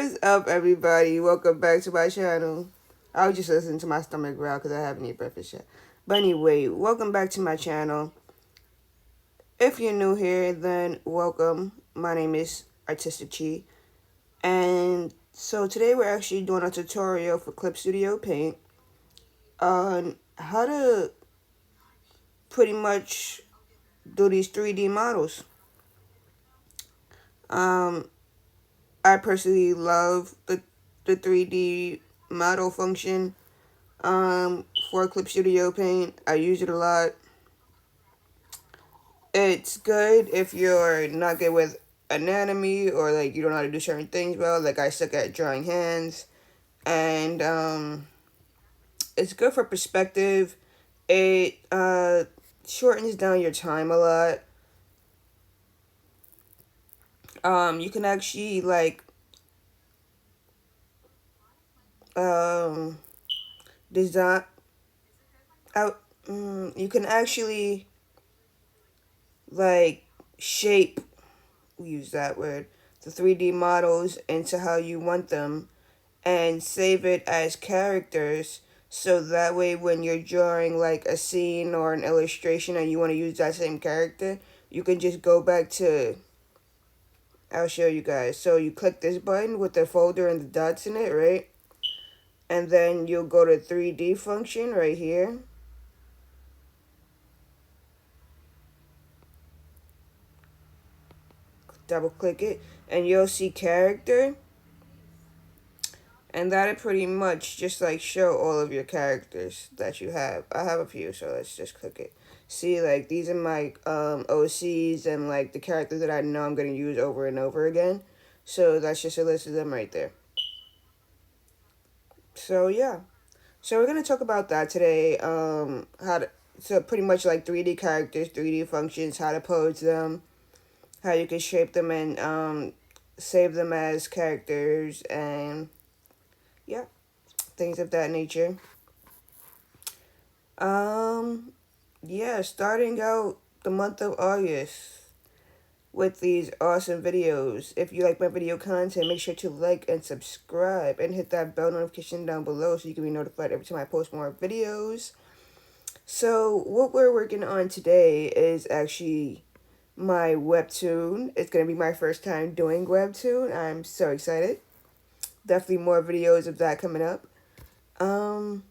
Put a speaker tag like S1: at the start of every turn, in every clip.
S1: What's up, everybody? Welcome back to my channel. I was just listening to my stomach growl because I haven't eaten breakfast yet. But anyway, welcome back to my channel. If you're new here, then welcome. My name is Artistic Chi. And so today we're actually doing a tutorial for Clip Studio Paint on how to pretty much do these 3D models. Um, I personally love the 3D model function for Clip Studio Paint. I use it a lot. It's good if you're not good with anatomy or like you don't know how to do certain things well. Like I suck at drawing hands, and it's good for perspective. It shortens down your time a lot. You can actually like um design out. You can actually like shape, we use that word, the 3D models into how you want them and save it as characters, so that way when you're drawing like a scene or an illustration and you want to use that same character, you can just go back to, I'll show you guys. So you click this button with the folder and the dots in it, right? And then you'll go to 3D function right here. Double click it and you'll see character, and that'll pretty much just like show all of your characters that you have. I have a few, so let's just click it. See, like these are my OCs and like the characters that I know I'm gonna use over and over again. So that's just a list of them right there. So yeah. So we're gonna talk about that today. How to, so pretty much like 3D characters, 3D functions, how to pose them, how you can shape them and save them as characters, and yeah, things of that nature. Um, yeah, starting out the month of August with these awesome videos. If you like my video content, make sure to like and subscribe and hit that bell notification down below so you can be notified every time I post more videos. So, what we're working on today is actually my Webtoon. It's going to be my first time doing Webtoon. I'm so excited. Definitely more videos of that coming up. Um,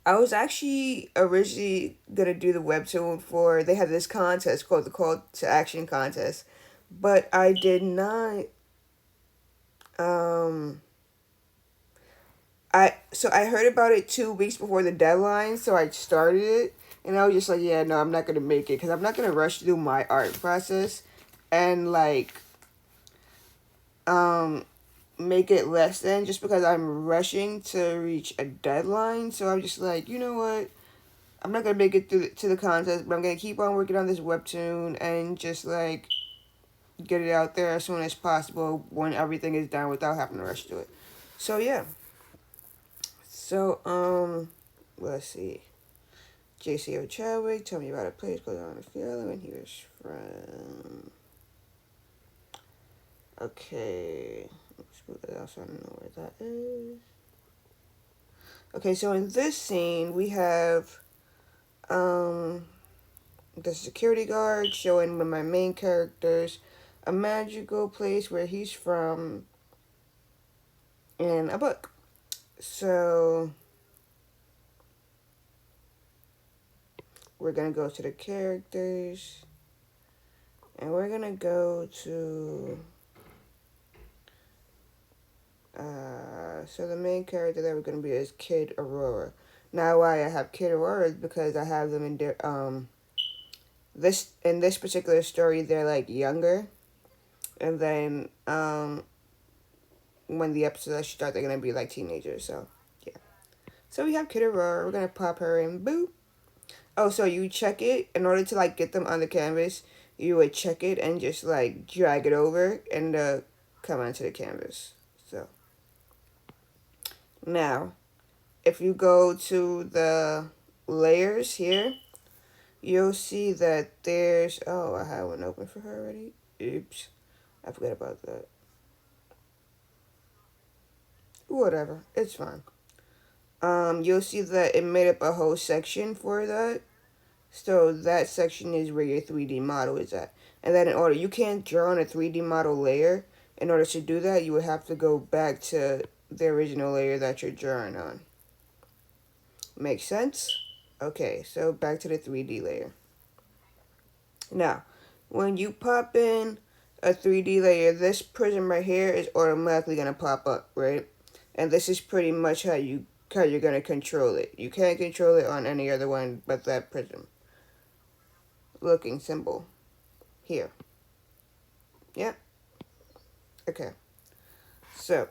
S1: I was actually originally gonna do the webtoon for, they had this contest called the Call to Action contest, but I did not. Um, I heard about it 2 weeks before the deadline, so I started it, and I was just like, yeah, no, I'm not gonna make it because I'm not gonna rush through my art process, and like um make it less than just because I'm rushing to reach a deadline. So I'm just like, you know what? I'm not gonna make it through to the contest, but I'm gonna keep on working on this webtoon and just like get it out there as soon as possible when everything is done without having to rush to it. So yeah. So let's see. JCO Chadwick, tell me about a place called on the field when he was from. Okay, let's go to that. So I don't know where that is. Okay, so in this scene we have the security guard showing one of my main characters a magical place where he's from in a book. So we're gonna go to the characters and we're gonna go to so the main character that we're gonna be is Kid Aurora. Now why I have Kid Aurora is because I have them in this, in this particular story they're like younger, and then when the episode actually start they're gonna be like teenagers. So yeah. So we have Kid Aurora. We're gonna pop her in. Boop. Oh, so you check it in order to like get them on the canvas. You would check it and just like drag it over and come onto the canvas. So now, if you go to the layers here, you'll see that there's, oh, I have one open for her already. Oops, I forgot about that. whatever, it's fine. You'll see that it made up a whole section for that. So that section is where your 3D model is at. And then in order, you can't draw on a 3D model layer. In order to do that, you would have to go back to the original layer that you're drawing on. Make sense? Okay, so back to the 3D layer. Now, when you pop in a 3D layer, this prism right here is automatically going to pop up, right? And this is pretty much how you're going to control it. You can't control it on any other one but that prism looking symbol here. Yep. Okay. So,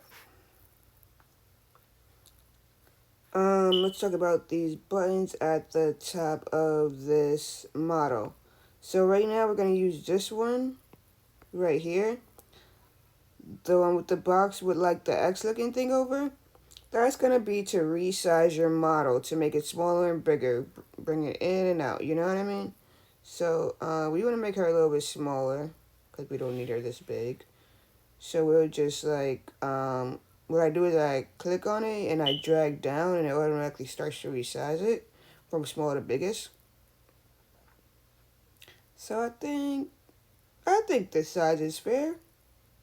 S1: let's talk about these buttons at the top of this model. So right now we're going to use this one right here. The one with the box with like the X looking thing over. That's going to be to resize your model to make it smaller and bigger. Bring it in and out, you know what I mean? So we want to make her a little bit smaller because we don't need her this big. So we'll just like, what I do is I click on it and I drag down and it automatically starts to resize it from small to biggest. So I think this size is fair.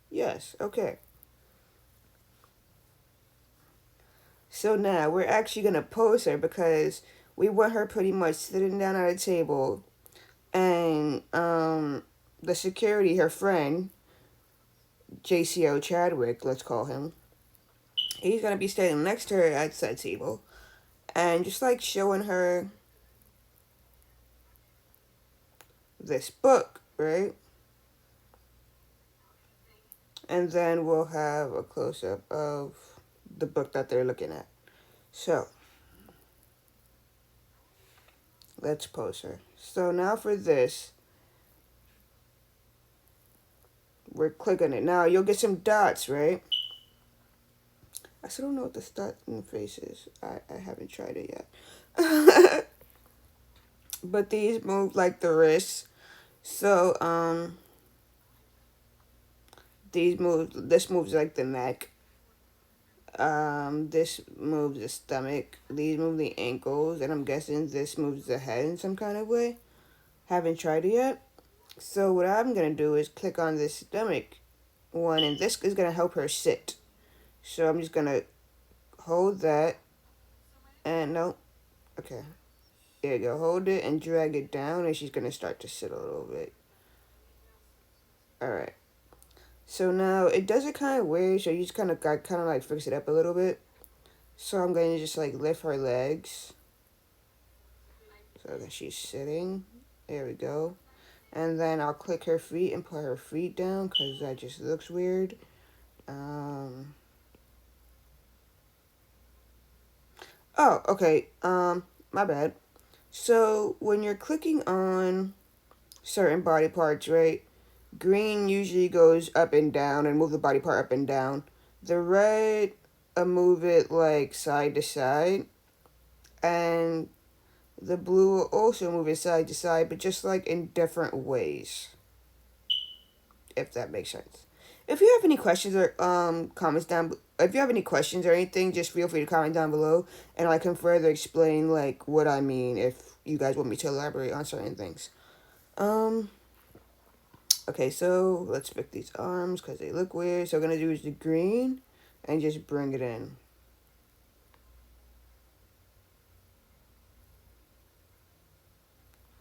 S1: Yes, okay. So now we're actually gonna pose her because we want her pretty much sitting down at a table and the security, her friend, JCO Chadwick, let's call him, he's gonna be standing next to her at said table and just like showing her this book, right? And then we'll have a close-up of the book that they're looking at. So let's pose her. So now for this, we're clicking it. Now you'll get some dots, right? I still don't know what the dot in the face is. I haven't tried it yet. But these move like the wrists. So this moves like the neck. This moves the stomach. These move the ankles, and I'm guessing this moves the head in some kind of way. Haven't tried it yet. So what I'm gonna do is click on this stomach one, and this is gonna help her sit. So I'm just gonna hold that, and no, okay. There you go. Hold it and drag it down, and she's gonna start to sit a little bit. All right. So now it does it kind of weird. So you just kind of like fix it up a little bit. So I'm going to just like lift her legs so that she's sitting. There we go. And then I'll click her feet and put her feet down because that just looks weird. Oh, okay. My bad. So when you're clicking on certain body parts, right? Green usually goes up and down and move the body part up and down. The red, move it like side to side. And the blue will also move it side to side, but just like in different ways. If that makes sense. If you have any questions or comments down, if you have any questions or anything, just feel free to comment down below, and I can further explain like what I mean if you guys want me to elaborate on certain things. Okay, so let's pick these arms because they look weird. So what I'm gonna do is the green, and just bring it in.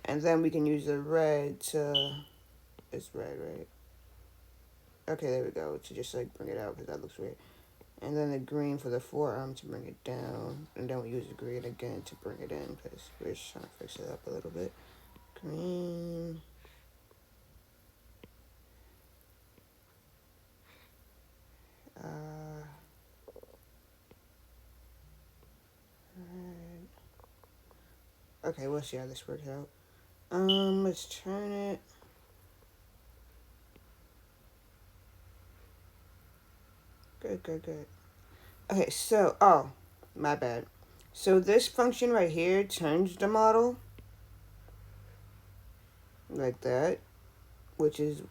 S1: And then we can use the red to, it's red, right? Okay, there we go, to just like bring it out because that looks weird. And then the green for the forearm to bring it down. And then we use the green again to bring it in because we're just trying to fix it up a little bit. Green. Red. Okay, we'll see how this works out. Let's turn it. Good, good, good. Okay, so, oh, my bad. So this function right here turns the model like that, which is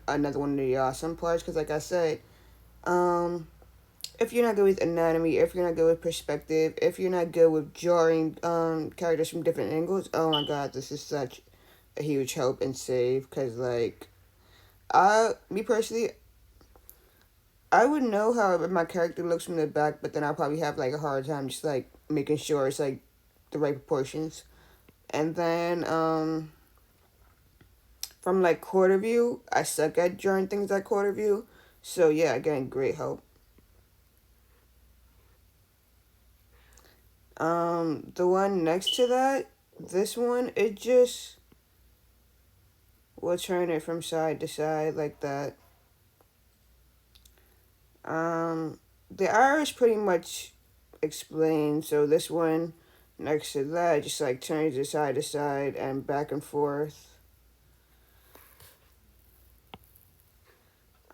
S1: another one of the awesome parts. Because like I said, if you're not good with anatomy, if you're not good with perspective, if you're not good with drawing characters from different angles, oh my god, this is such a huge help and save. Cause like, me personally, I would know how my character looks from the back, but then I'll probably have like a hard time just like making sure it's like the right proportions. And then from like quarter view, I suck at drawing things like quarter view. So yeah, again, great help. The one next to that, this one, it just will turn it from side to side like that. Um, the arrow is pretty much explained. So this one next to that just like turns it side to side and back and forth.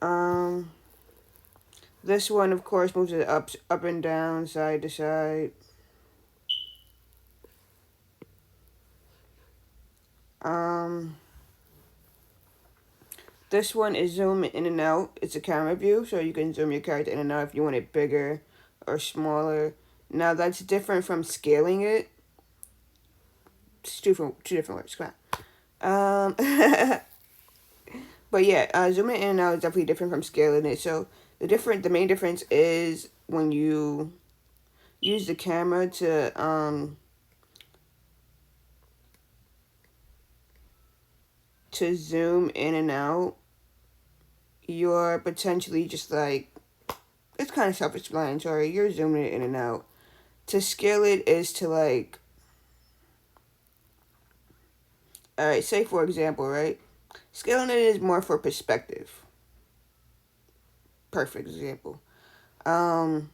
S1: Um, this one of course moves it up and down, side to side. Um, this one is zoom in and out. It's a camera view, so you can zoom your character in and out if you want it bigger or smaller. Now that's different from scaling it. It's two different words. Come on. But yeah, zooming in and out is definitely different from scaling it. So the main difference is when you use the camera to zoom in and out, you're potentially just like, it's kind of self-explanatory. You're zooming it in and out. To scale it is to like, all right, say for example, right? Scaling it is more for perspective. Perfect example. Um,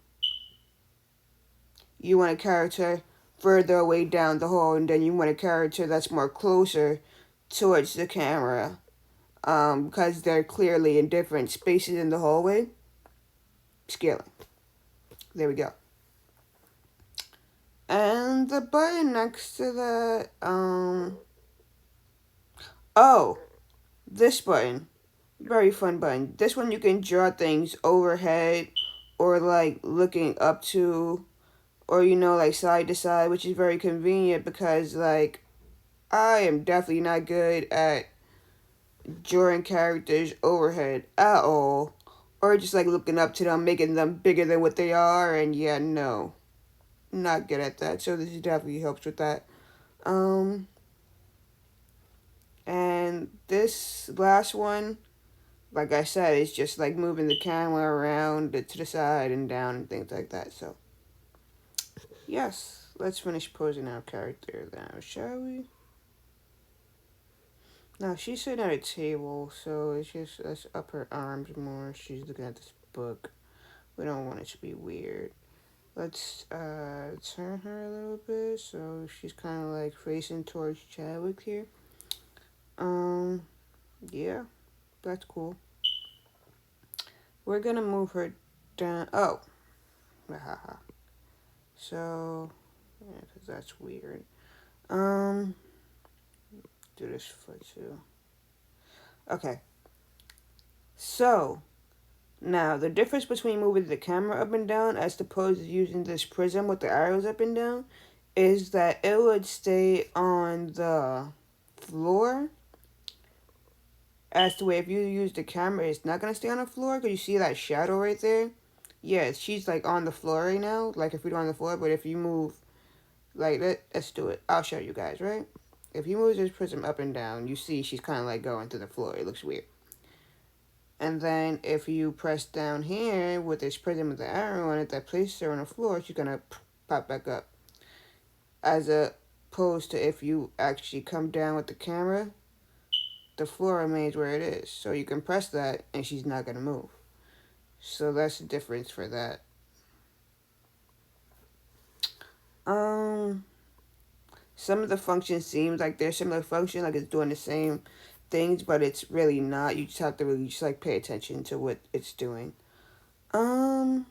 S1: you want a character further away down the hall, and then you want a character that's more closer towards the camera. Because they're clearly in different spaces in the hallway. Scaling. There we go. And the button next to that, oh, this button. Very fun button. This one you can draw things overhead or like looking up to, or like side to side, which is very convenient because like I am definitely not good at drawing characters overhead at all, or just like looking up to them, making them bigger than what they are, and yeah, no, not good at that. So this definitely helps with that. Um, and this last one, like I said, is just like moving the camera around to the side and down and things like that. So yes, let's finish posing our character now, shall we? Now she's sitting at a table, so it's just let's up her arms more. She's looking at this book. We don't want it to be weird. Let's turn her a little bit so she's kind of like facing towards Chadwick here. Yeah, that's cool. We're gonna move her down. Oh, haha. So, yeah, cause that's weird. Um, do this foot too. Okay. So now the difference between moving the camera up and down as opposed to using this prism with the arrows up and down is that it would stay on the floor. As to where if you use the camera, it's not gonna stay on the floor. Cause you see that shadow right there. Yeah, she's like on the floor right now. Like if you're on the floor, but if you move, like let's do it. I'll show you guys, right? If you move this prism up and down, you see she's kind of like going to the floor. It looks weird. And then if you press down here with this prism with the arrow on it that places her on the floor, she's gonna pop back up. As opposed to if you actually come down with the camera, the floor remains where it is. So you can press that and she's not gonna move. So that's the difference for that. Um, some of the functions seems like they're similar function, like it's doing the same things, but it's really not. You just have to really just like pay attention to what it's doing. I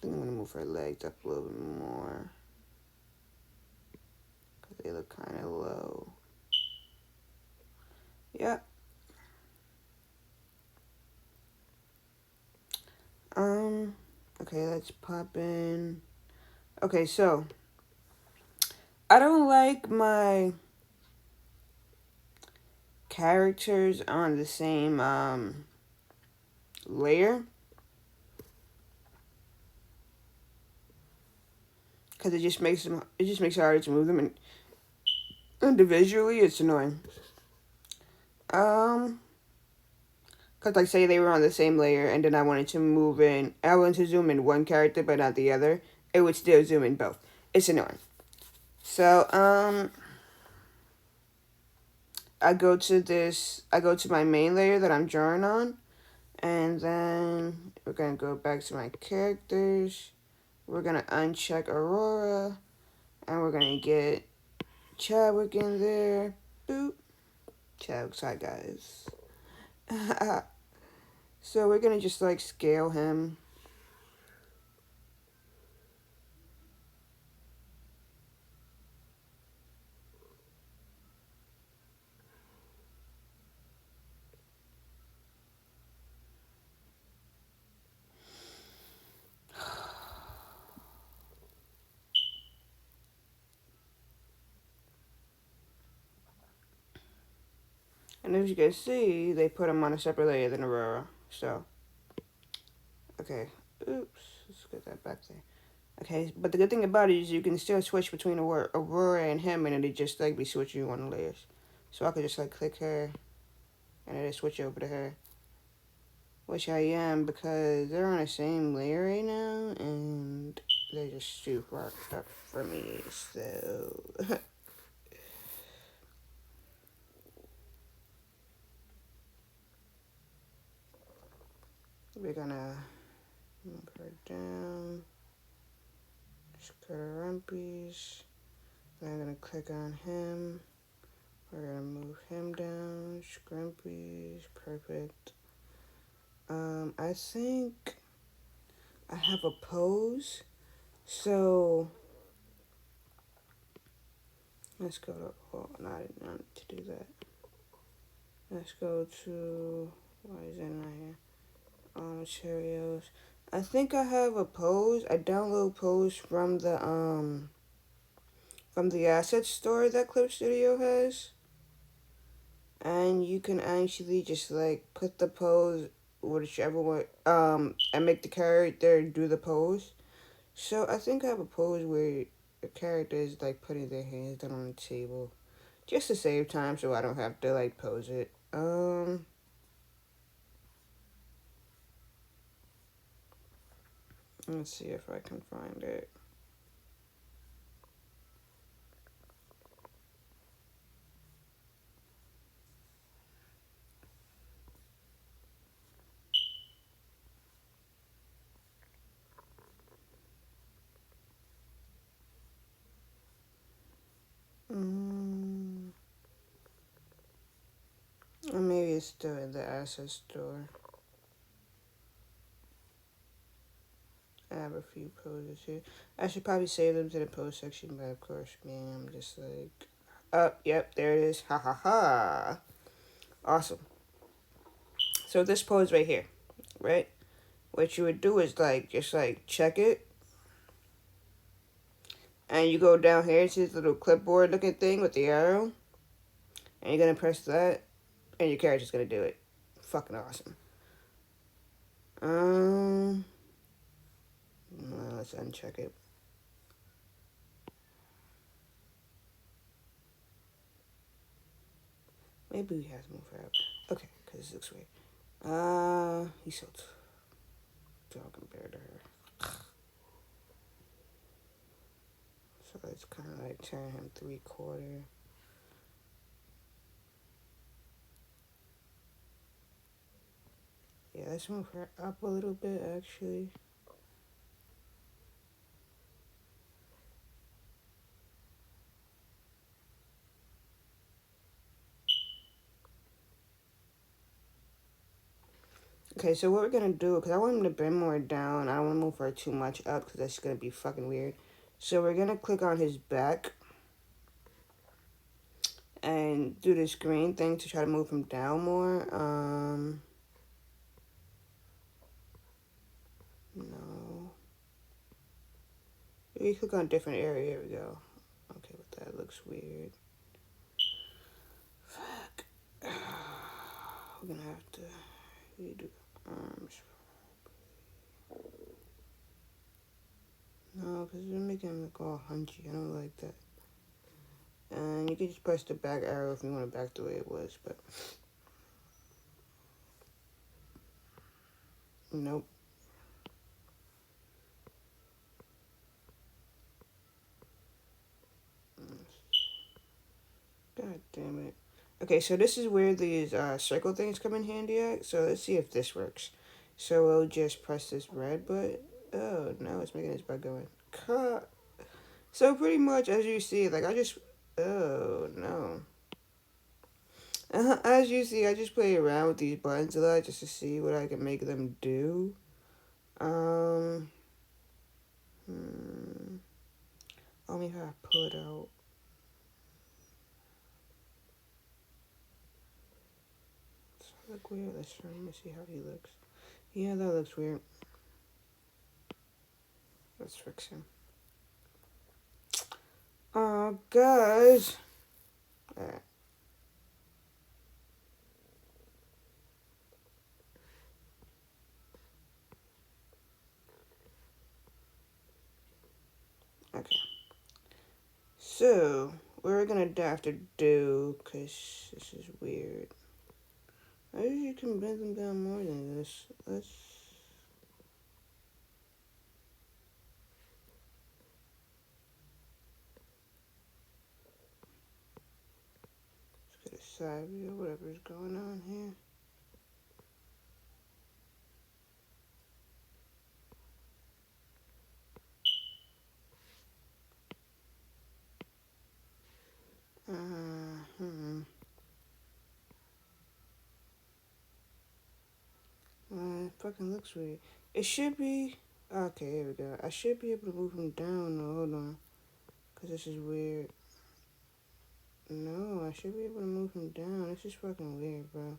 S1: think I'm gonna move her legs up a little bit more because they look kind of low. Yep. Okay, let's pop in. Okay, so I don't like my characters on the same layer because it just makes it harder to move them, and individually it's annoying. Um, Cause like say they were on the same layer and then I wanted to zoom in one character but not the other, it would still zoom in both. It's annoying. So I go to my main layer that I'm drawing on, and then we're gonna go back to my characters. We're gonna uncheck Aurora, and we're gonna get Chadwick in there. Boop. Chadwick's hi guys. So we're gonna just like scale him. And as you can see, they put him on a separate layer than Aurora. So, okay. Oops. Let's get that back there. Okay, but the good thing about it is you can still switch between Aurora and him, and it just like be switching on the layers. So I could just like click her, and it switch over to her. Which I am because they're on the same layer right now, and they're just too far up for me. So we're gonna move her down. Just go to Rumpies. Then I'm gonna click on him. We're gonna move him down. Scrumpies. Perfect. I think I have a pose. So let's go to. Oh, no, I didn't want to do that. Let's go to. Why is it not here? Materials. I think I have a pose. I download pose from the asset store that Clip Studio has, and you can actually just like put the pose whichever one and make the character do the pose. So I think I have a pose where the character is like putting their hands down on the table, just to save time, so I don't have to like pose it. Let's see if I can find it. Or maybe it's still in the asset store. I have a few poses here. I should probably save them to the post section, but of course, man, I'm just like, oh, yep, there it is. Ha ha ha. Awesome. So this pose right here, right? What you would do is like, just like check it, and you go down here to this little clipboard looking thing with the arrow, and you're gonna press that, and your character's gonna do it. Fucking awesome. Well, let's uncheck it. Maybe we have to move her up. Okay, because this looks weird. He's so tall compared to her. So let's kind of like turn him 3/4. Yeah, let's move her up a little bit actually. Okay, so what we're gonna do, because I want him to bend more down, I don't want to move her too much up because that's gonna be fucking weird. So we're gonna click on his back and do this green thing to try to move him down more. No. You click on different area. Here we go. Okay, but that looks weird. Fuck. We're gonna have to redo arms. No, because they're making him look all hunchy. I don't like that. And you can just press the back arrow if you want it back the way it was, but nope. God damn it. Okay, so this is where these circle things come in handy at. So let's see if this works. So we'll just press this red button. Oh, no, it's making this bug going. Cut. So pretty much, as you see, like I just... Oh, no. As you see, I just play around with these buttons a lot just to see what I can make them do. Um... Hmm. Only if I pull it out. Does that look weird? Let's try. Let me see how he looks. Yeah, that looks weird. Let's fix him. Oh, guys. Alright. Okay. So, we're gonna have to do, because this is weird. I usually can bend them down more than this. Let's get a side view, whatever's going on here. It fucking looks weird. It should be... Okay, here we go. I should be able to move him down. No, hold on. Because this is weird. No, I should be able to move him down. This is fucking weird, bro.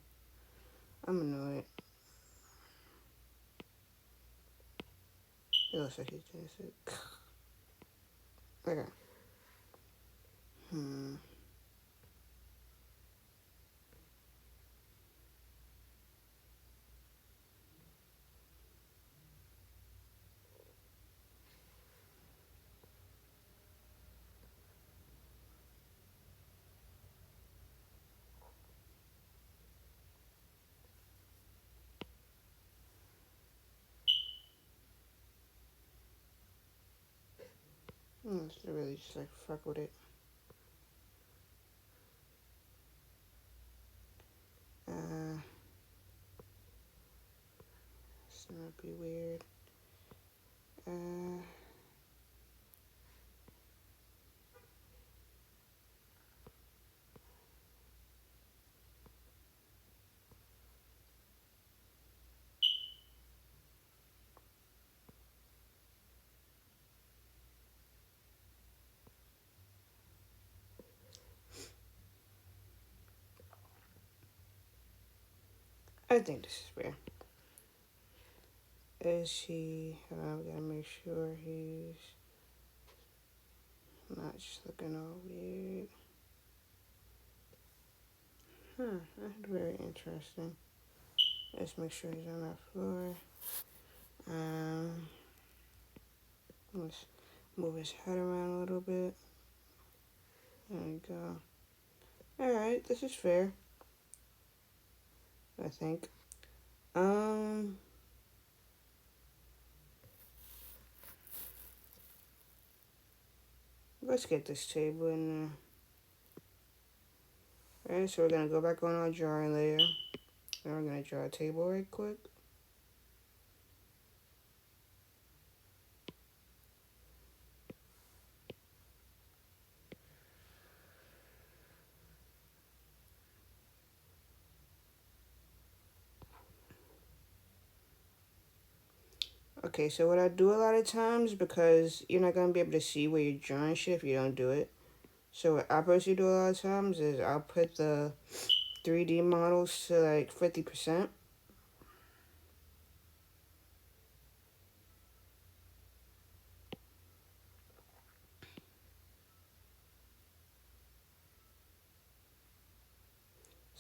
S1: I'm annoyed. It looks like he's just... Okay. Let's really just like fuck with it. This might be weird. I think this is weird. Is he... we gotta make sure he's not just looking all weird. That's very interesting. Let's make sure he's on that floor. Let's move his head around a little bit. There we go. Alright, this is fair. I think. Let's get this table in there. Alright, so we're gonna go back on our drawing layer. And we're gonna draw a table right quick. Okay, so what I do a lot of times, because you're not going to be able to see where you're drawing shit if you don't do it. So what I personally do a lot of times is I'll put the 3D models to like 50%.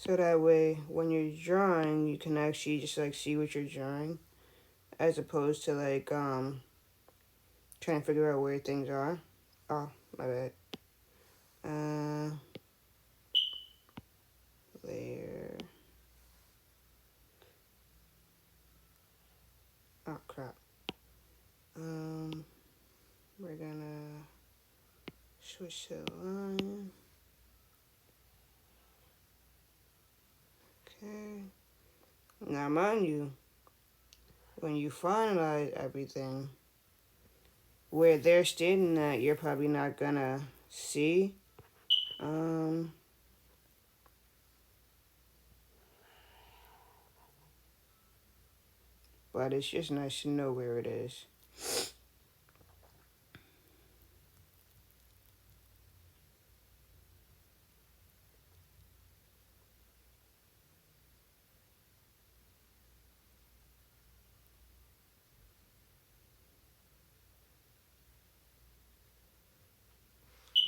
S1: So that way, when you're drawing, you can actually just like see what you're drawing, as opposed to like trying to figure out where things are. Oh, my bad. Uh, Layer. Oh crap. Um, we're gonna switch to line. Okay. Now, mind you, when you finalize everything, where they're standing at, you're probably not gonna see. Um, but it's just nice to know where it is.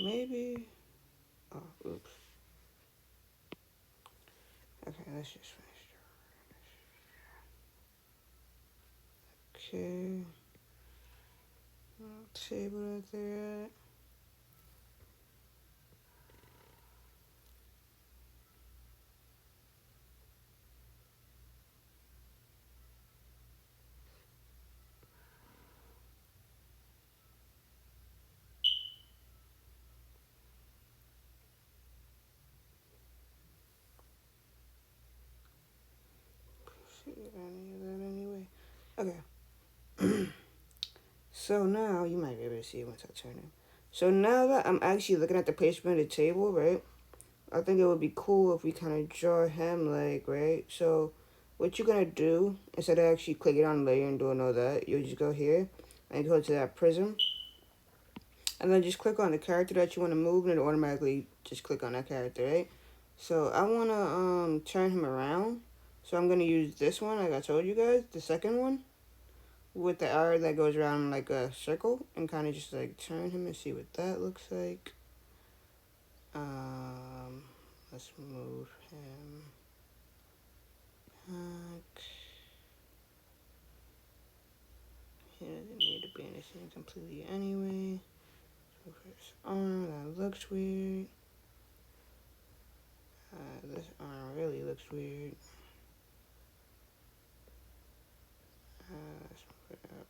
S1: Maybe. Oh, oops. Okay, let's just finish. Okay. Table that they're at. Shit, I need that anyway. Okay. So now, you might be able to see it once I turn it. So now that I'm actually looking at the placement of the table, right? I think it would be cool if we kind of draw him, like, right? So what you're going to do, instead of actually clicking on layer and doing all that, you'll just go here and go to that prism. And then just click on the character that you want to move, and it automatically just click on that character, right? So I want to turn him around. So I'm going to use this one, like I told you guys, the second one, with the arrow that goes around like a circle, and kind of just like turn him and see what that looks like. Let's move him back. He doesn't need to be in the scene completely anyway. So for his arm, that looks weird. This arm really looks weird. Let's move it up.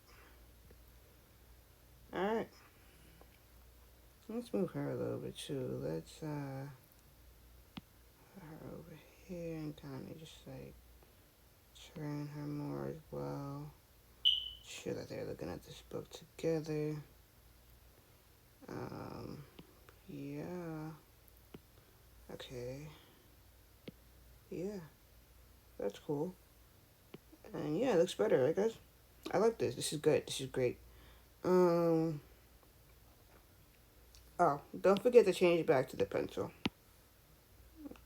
S1: Alright. Let's move her a little bit too. Let's put her over here and kind of just like turn her more as well. Sure that they're looking at this book together. Yeah. Okay. Yeah. That's cool. And yeah, it looks better, right guys? I like this. This is good. This is great. Oh, don't forget to change back to the pencil.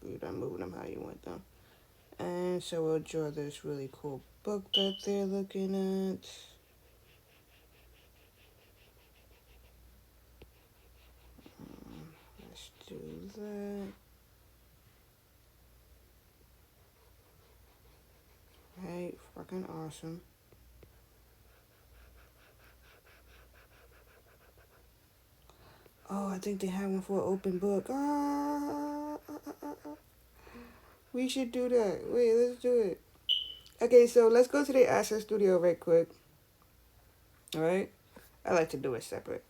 S1: You're not moving them how you want them. And so we'll draw this really cool book that they're looking at. Let's do that. Right, fucking awesome. Oh, I think they have one for an open book. We should do that. Wait, let's do it. Okay, so let's go to the Asset Studio right quick. Alright? I like to do it separate.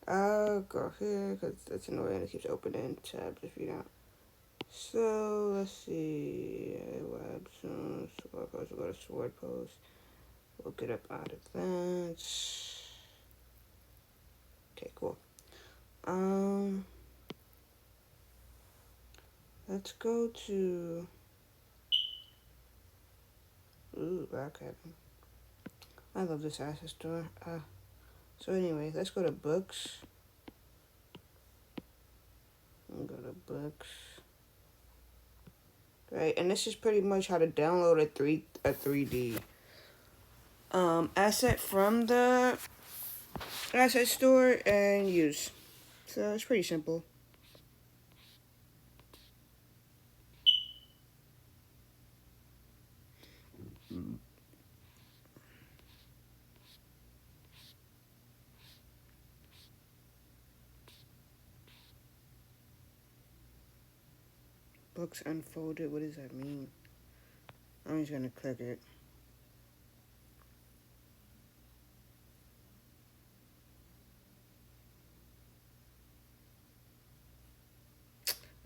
S1: I'll go here because it's annoying. It keeps opening tabs if you don't. So let's see. Webtoon. So I'll go to Sword Post. We'll get up out of that. Okay, cool. Let's go to. Ooh, Rock Heaven. I love this asset store. So anyway, let's go to books. And go to books. Right, and this is pretty much how to download a 3D asset from the asset store and use. So it's pretty simple. books unfolded. What does that mean? I'm just gonna click it.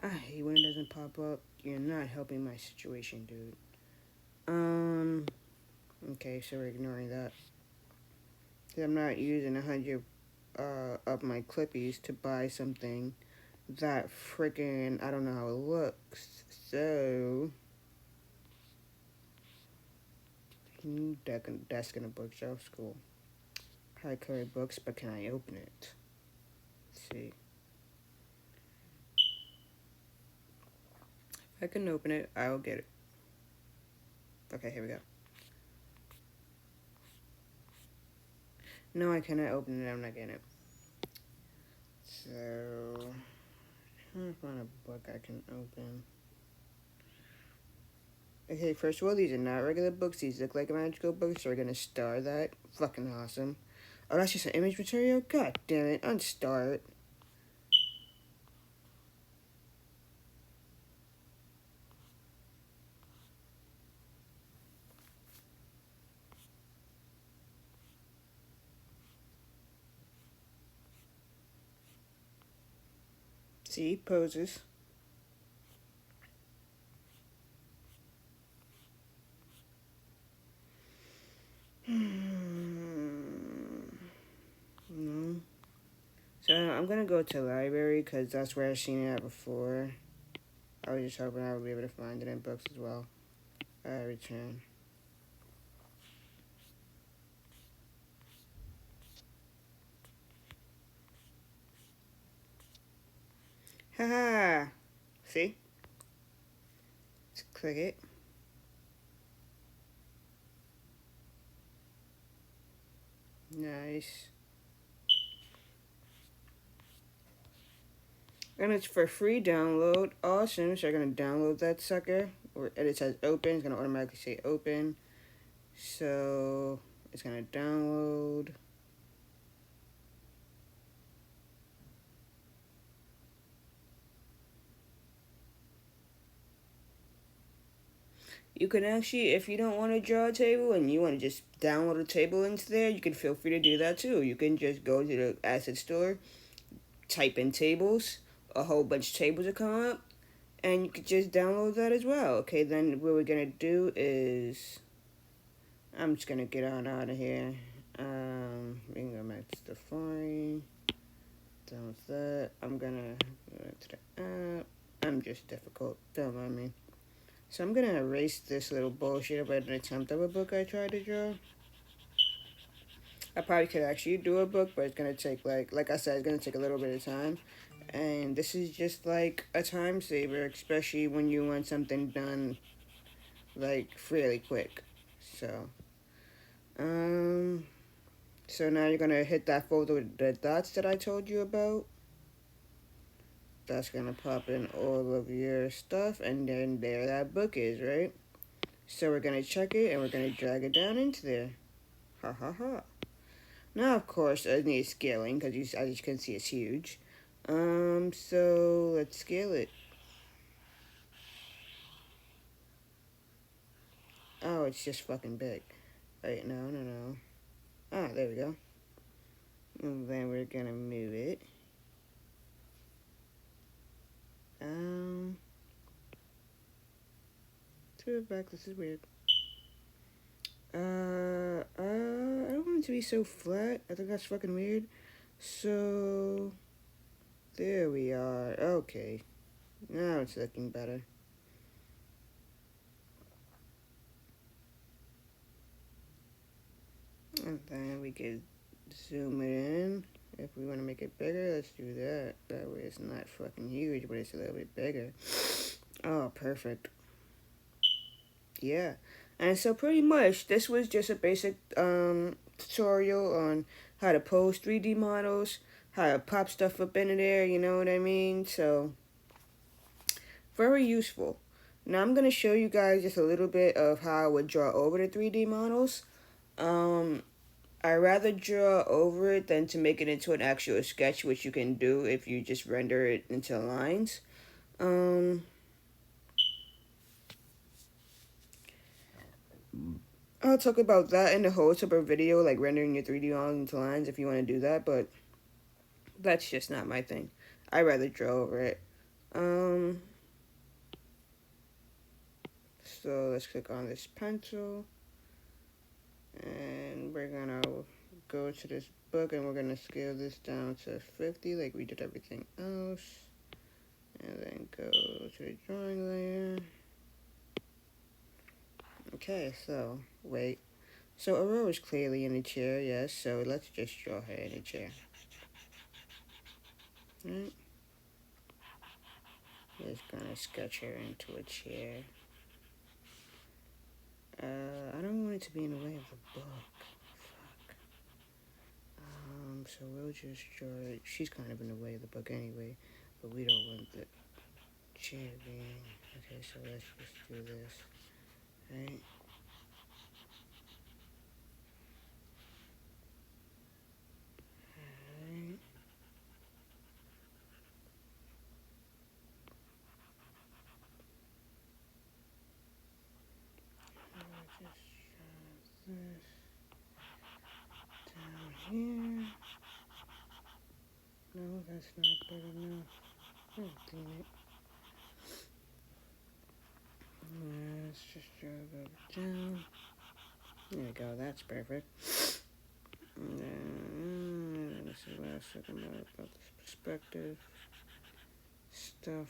S1: I hate when it doesn't pop up. You're not helping my situation, dude. Okay, so we're ignoring that. 'Cause I'm not using 100 of my clippies to buy something that freaking, I don't know how it looks. So, desk in a bookshelf, cool. High covered books, but can I open it? Let's see. If I can open it, I'll get it. Okay, here we go. No, I cannot open it. I'm not getting it. So, trying to find a book I can open. Okay, first of all, these are not regular books. These look like magical books, so we're gonna star that. Fucking awesome. Oh, that's just an image material? God damn it, unstar it. See, poses. No. So I'm gonna go to library because that's where I've seen it at before. I was just hoping I would be able to find it in books as well. Return. Haha. See? Let's click it. Nice. And it's for free download. Awesome. So I'm gonna download that sucker. And it says open. It's gonna automatically say open. So it's gonna download. You can actually, if you don't want to draw a table and you want to just download a table into there, you can feel free to do that too. You can just go to the asset store, type in tables, a whole bunch of tables will come up, and you could just download that as well. Okay, then what we're gonna do is, I'm just gonna get on out of here. We can go back to Safari. Done with that. I'm gonna go to the app. I'm just difficult. Don't mind me. So I'm gonna erase this little bullshit about an attempt of a book I tried to draw. I probably could actually do a book, but it's gonna take like I said, it's gonna take a little bit of time. And this is just like a time saver, especially when you want something done like fairly quick. So, um, so now you're gonna hit that folder with the dots that I told you about. That's gonna pop in all of your stuff, and then there that book is, right? So we're gonna check it and we're gonna drag it down into there. Ha ha ha. Now, of course, I need scaling because as you can see, it's huge. So let's scale it. Oh, it's just fucking big. Wait, no. Ah, there we go. And then we're gonna move it. To it back. This is weird. I don't want it to be so flat. I think that's fucking weird. So, there we are. Okay. Now it's looking better. And then we can zoom it in. If we want to make it bigger, let's do that. That way it's not fucking huge, but it's a little bit bigger. Oh, perfect. Yeah. And so pretty much, this was just a basic tutorial on how to pose 3D models, how to pop stuff up into there, you know what I mean? So, very useful. Now I'm going to show you guys just a little bit of how I would draw over the 3D models. I rather draw over it than to make it into an actual sketch, which you can do if you just render it into lines. I'll talk about that in the whole separate video, like rendering your 3D onto lines if you want to do that, but that's just not my thing. I'd rather draw over it. Um, so let's click on this pencil, and we're gonna go to this book, and we're gonna scale this down to 50, like we did everything else, and then go to the drawing layer. Okay, so wait. So Aurora is clearly in a chair, yes. So let's just draw her in a chair. Right? Just gonna sketch her into a chair. I don't want it to be in the way of the book. Fuck. So we'll just draw it. She's kind of in the way of the book anyway, but we don't want the chair being. Okay, so let's just do this. Right? Right. I'll just draw this down here. No, that's not good enough. Oh, damn it. Let's just draw that down. There we go, that's perfect. And then, this is what I was talking about this perspective stuff.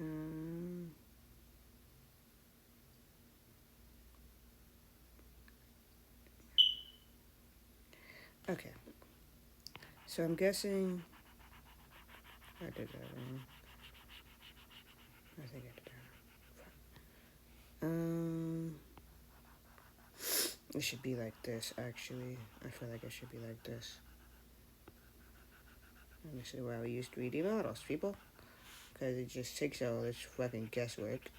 S1: Um, okay, so I'm guessing I did that wrong. I think I did that wrong. It should be like this, actually. I feel like it should be like this. And this is why we use 3D models, people. Because it just takes all this fucking guesswork.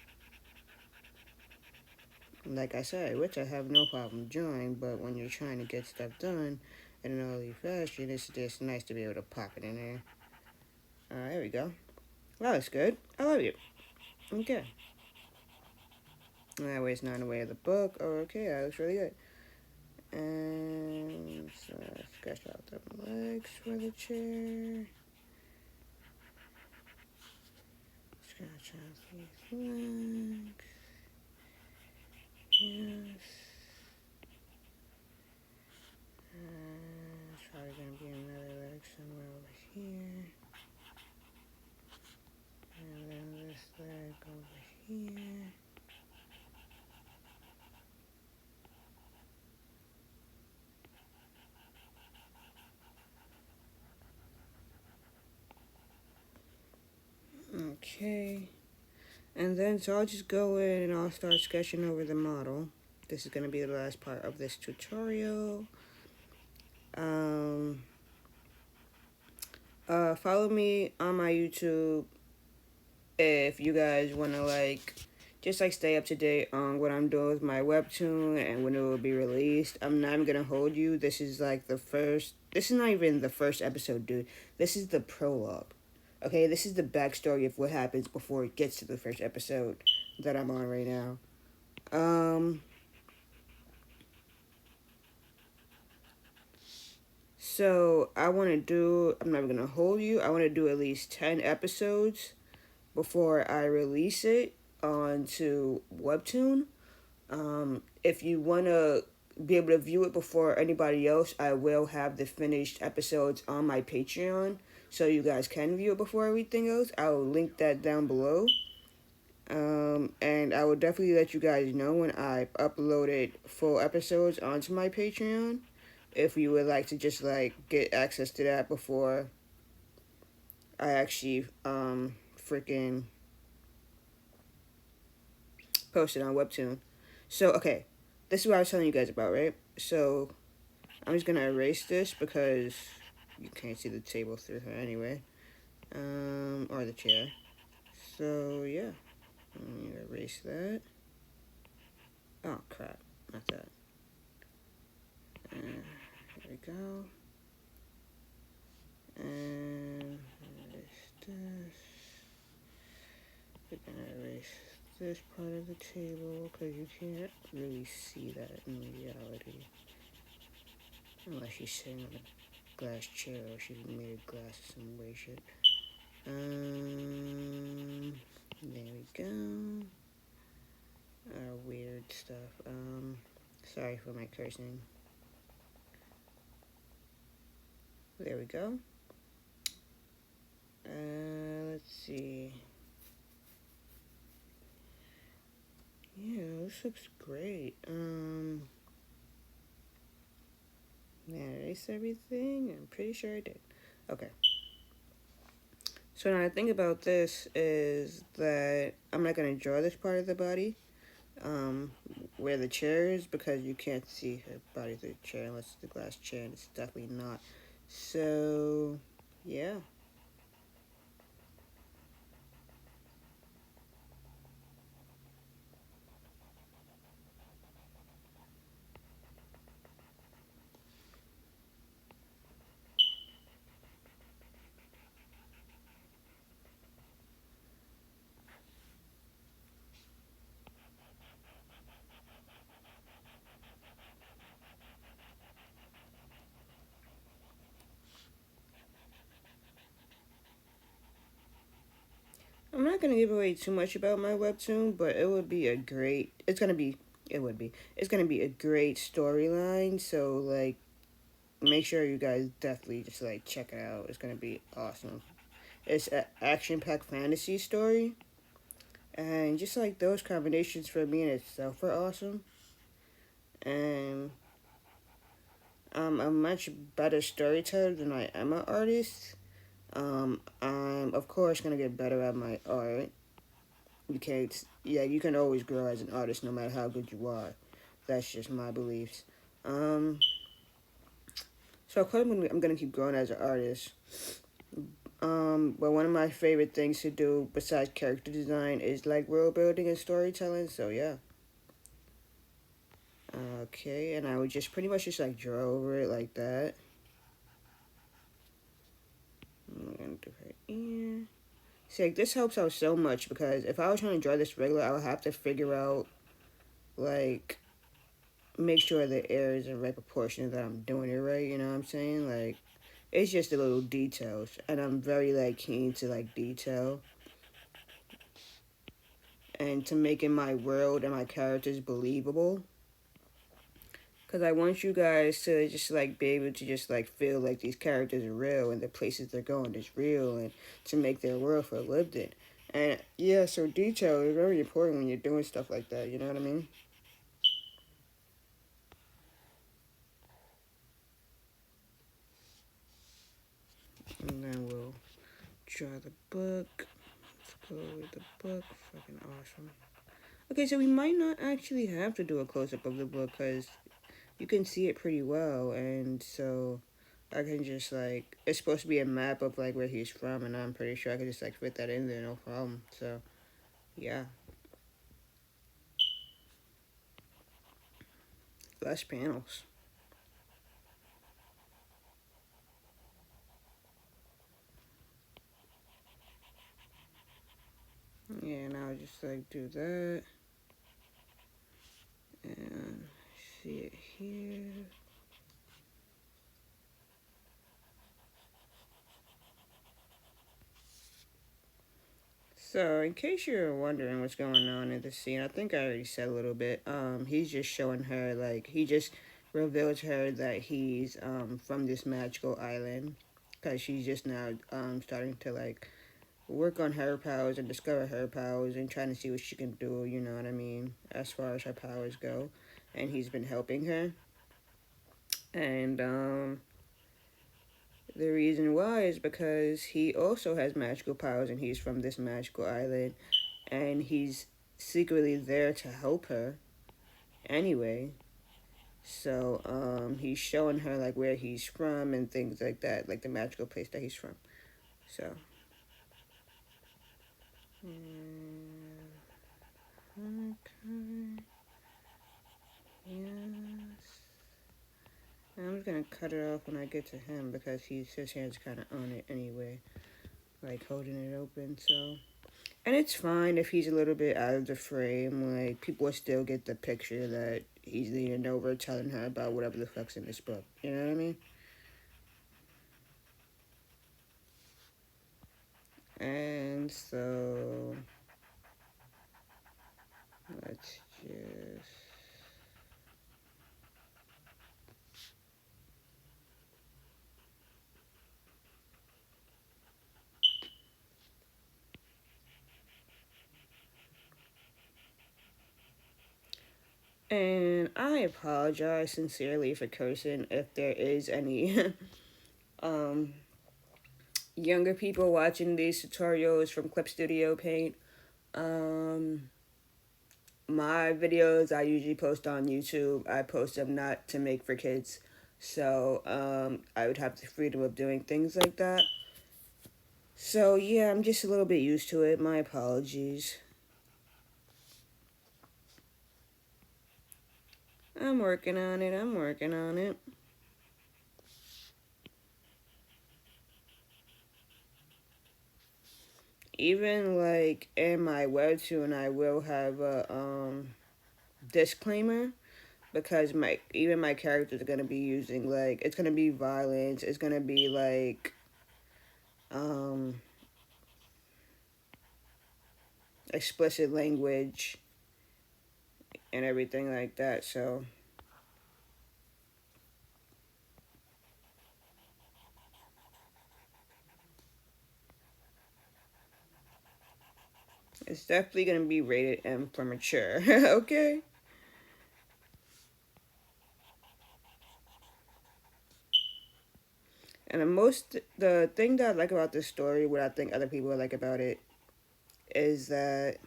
S1: Like I said, which I have no problem drawing, but when you're trying to get stuff done in an early fashion, it's just nice to be able to pop it in there. There we go. That looks good. I love you. Okay. That way it's not in the way of the book. Oh, okay, that looks really good. And so sketch out the legs for the chair. Sketch out these legs. Yes. It's probably going to be another leg somewhere over here. And then this leg over here. Okay. And then, so I'll just go in and I'll start sketching over the model. This is going to be the last part of this tutorial. Follow me on my YouTube if you guys want to just stay up to date on what I'm doing with my webtoon and when it will be released. I'm not even gonna hold you. This is this is not even the first episode, dude. This is the prologue. Okay, this is the backstory of what happens before it gets to the first episode that I'm on right now. So I'm not gonna hold you. I want to do at least 10 episodes before I release it onto Webtoon. If you want to be able to view it before anybody else, I will have the finished episodes on my Patreon so you guys can view it before everything else. I will link that down below. And I will definitely let you guys know when I uploaded full episodes onto my Patreon. If you would like to just get access to that before I actually freaking post it on Webtoon. So okay, this is what I was telling you guys about, right? So I'm just gonna erase this because you can't see the table through here anyway, or the chair. So yeah, let me erase that. Oh crap, not that. Here we go. And erase this. We're gonna erase this part of the table because you can't really see that in reality unless she's sitting on a glass chair or she's made of glass in some way, shape. There we go. Weird stuff. Sorry for my cursing. There we go. Let's see. Yeah, this looks great. Did I erase everything? I'm pretty sure I did. Okay. So now I think about this is that I'm not gonna draw this part of the body, where the chair is, because you can't see her body through the chair unless it's the glass chair, and it's definitely not. So, yeah. I'm not gonna give away too much about my webtoon, but it would be a great. It's gonna be. It would be. It's gonna be a great storyline. So like, make sure you guys definitely just like check it out. It's gonna be awesome. It's an action-packed fantasy story, and just like those combinations for me in itself are awesome. And I'm a much better storyteller than I am an artist. I'm of course gonna get better at my art. You can't. Yeah, you can always grow as an artist no matter how good you are. That's just my beliefs. Um, so of course I'm gonna keep growing as an artist. But one of my favorite things to do besides character design is like world building and storytelling. So yeah. Okay, and I would just pretty much just like draw over it like that. I'm gonna do right here. See, like this helps out so much because if I was trying to draw this regular, I would have to figure out like make sure the air is in right proportion that I'm doing it right. You know what I'm saying? Like it's just the little details, and I'm very like keen to like detail and to making my world and my characters believable. Cause I want you guys to just like be able to just like feel like these characters are real and the places they're going is real, and to make their world feel lived in. And yeah, so detail is very important when you're doing stuff like that. You know what I mean? And then we'll draw the book. Let's go with the book. Fucking awesome. Okay, so we might not actually have to do a close up of the book because you can see it pretty well, and so I can just like it's supposed to be a map of like where he's from, and I'm pretty sure I could just like fit that in there, no problem. So yeah, less panels. Yeah, and I'll just like do that and see it here. So, in case you're wondering what's going on in the scene, I think I already said a little bit. He's just showing her, like, he just revealed to her that he's from this magical island because she's just now starting to, like, work on her powers and discover her powers and trying to see what she can do, you know what I mean, as far as her powers go. And he's been helping her. And the reason why is because he also has magical powers and he's from this magical island and he's secretly there to help her anyway. So he's showing her like where he's from and things like that, like the magical place that he's from. So okay, yes. And I'm just gonna cut it off when I get to him because his hand's kind of on it anyway, like holding it open. So And it's fine if he's a little bit out of the frame. Like, people will still get the picture that he's leaning over telling her about whatever the fuck's in this book. You know what I mean? And so, let's just. And I apologize sincerely for cursing if there is any um, younger people watching these tutorials from Clip Studio Paint. Um, my videos I usually post on YouTube. I post them not to make for kids. So I would have the freedom of doing things like that. So yeah, I'm just a little bit used to it. My apologies. I'm working on it. I'm working on it. Even like in my webtoon, I will have a disclaimer because my characters are gonna be using like it's gonna be violence. It's gonna be like um explicit language and everything like that. So it's definitely gonna be rated M for mature. Okay. And the thing that I like about this story, what I think other people like about it, is that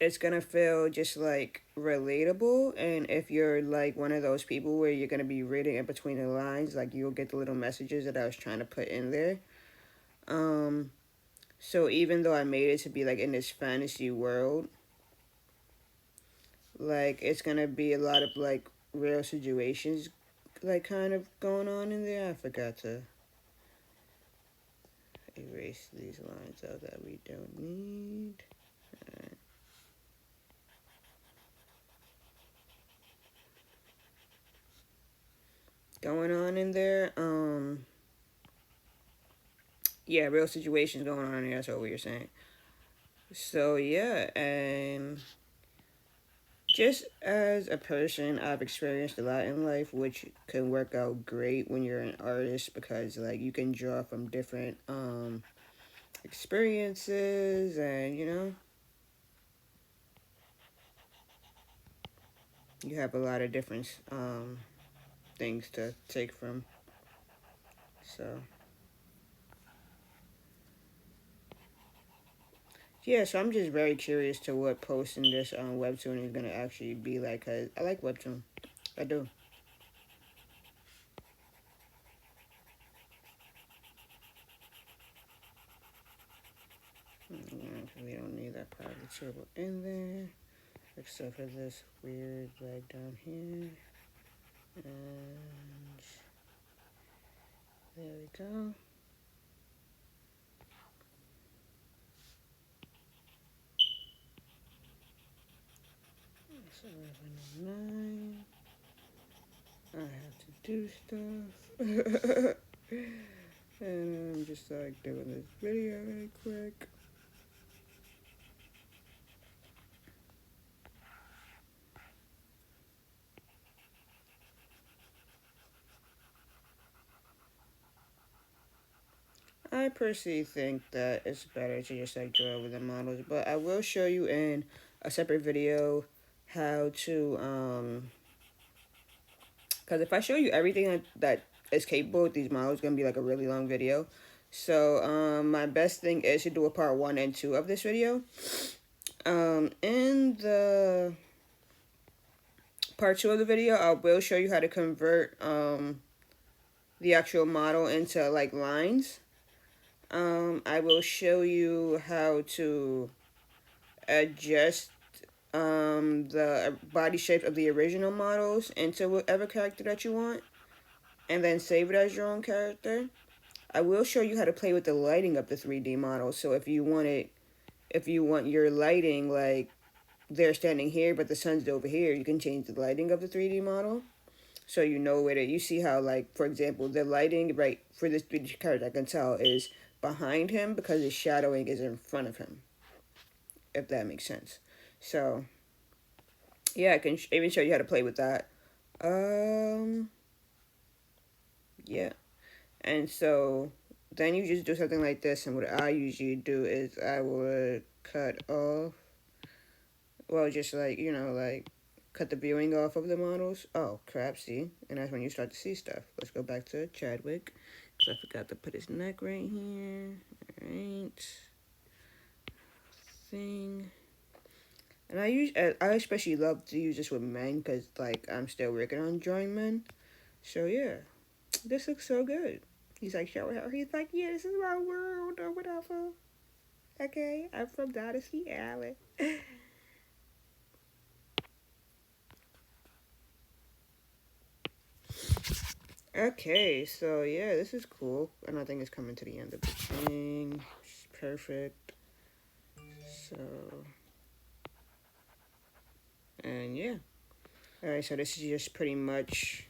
S1: it's gonna feel just like relatable. And if you're like one of those people where you're gonna be reading in between the lines, like you'll get the little messages that I was trying to put in there. Um, so even though I made it to be like in this fantasy world, like it's gonna be a lot of like real situations like kind of going on in there. I forgot to erase these lines out that we don't need. Going on in there. Yeah, real situations going on in there. That's what we were saying. So yeah, and just as a person, I've experienced a lot in life, which can work out great when you're an artist because like you can draw from different experiences, and you have a lot of different things to take from. So yeah, so I'm just very curious to what posting this on Webtoon is gonna actually be like. Cause I like Webtoon, I do. We don't need that part of the table in there, except for this weird leg down here. And there we go. So 11:09. I have to do stuff. And I'm just like doing this video really quick. I personally think that it's better to just like draw with the models, but I will show you in a separate video how to because if I show you everything that is capable with these models, it's gonna be like a really long video. So my best thing is to do a part 1 and 2 of this video. In the part 2 of the video, I will show you how to convert the actual model into like lines. I will show you how to adjust the body shape of the original models into whatever character that you want, and then save it as your own character. I will show you how to play with the lighting of the 3D model. So if you want your lighting like they're standing here, but the sun's over here, you can change the lighting of the 3D model. So you know where you see how, like, for example, the lighting, right, for this 3D character, I can tell is behind him because his shadowing is in front of him, if that makes sense. So, yeah, I can even show you how to play with that. Um, yeah. And so then you just do something like this, and what I usually do is I would cut off, well, just like, like cut the viewing off of the models. Oh, crap, see? And that's when you start to see stuff. Let's go back to Chadwick, because I forgot to put his neck right here. Alright. Thing. And I especially love to use this with men, because, like, I'm still working on drawing men. So, yeah. This looks so good. He's like, show her. He's like, yeah, this is my world, or whatever. Okay, I'm from Dynasty Alley. Okay, so yeah, this is cool. And I think it's coming to the end of the thing. It's perfect. So, and yeah. Alright, so this is just pretty much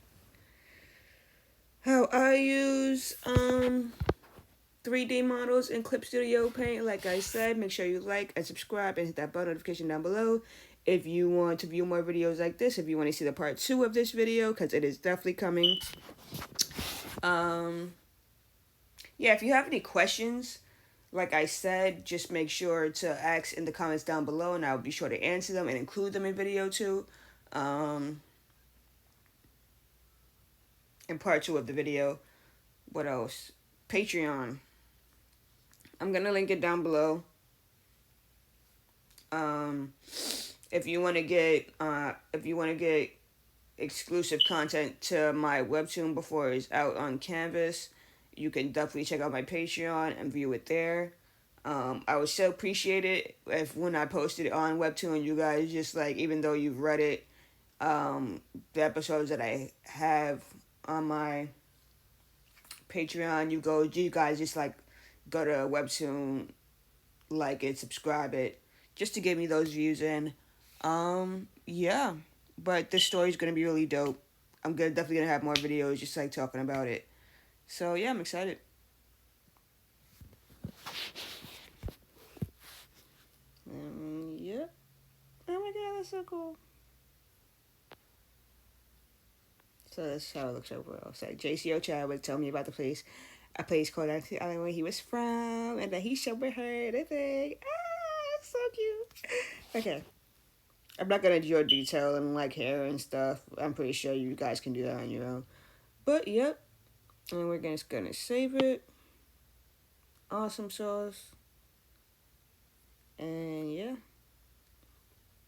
S1: how I use 3D models in Clip Studio Paint. Like I said, make sure you like and subscribe and hit that bell notification down below. If you want to view more videos like this, if you want to see the part 2 of this video, because it is definitely coming. Yeah, if you have any questions, like I said, just make sure to ask in the comments down below, and I'll be sure to answer them and include them in video 2. In part 2 of the video. What else? Patreon. I'm gonna link it down below. Um, if you want to get exclusive content to my webtoon before it's out on Canvas, you can definitely check out my Patreon and view it there. I would so appreciate it if when I posted it on Webtoon, you guys just like, even though you've read it, the episodes that I have on my Patreon, you guys just like go to Webtoon, like it, subscribe it, just to give me those views in. Yeah, but this story is gonna be really dope. Definitely gonna have more videos just like talking about it. So yeah, I'm excited. Yeah. Oh my god, that's so cool. So that's how it looks overall. So JCO Chadwick told me about the place, a place called Island where he was from, and that he showed with her and everything. Ah, so cute. Okay. I'm not gonna draw detail and like hair and stuff. I'm pretty sure you guys can do that on your own. But yep. And we're just gonna save it. Awesome sauce. And yeah.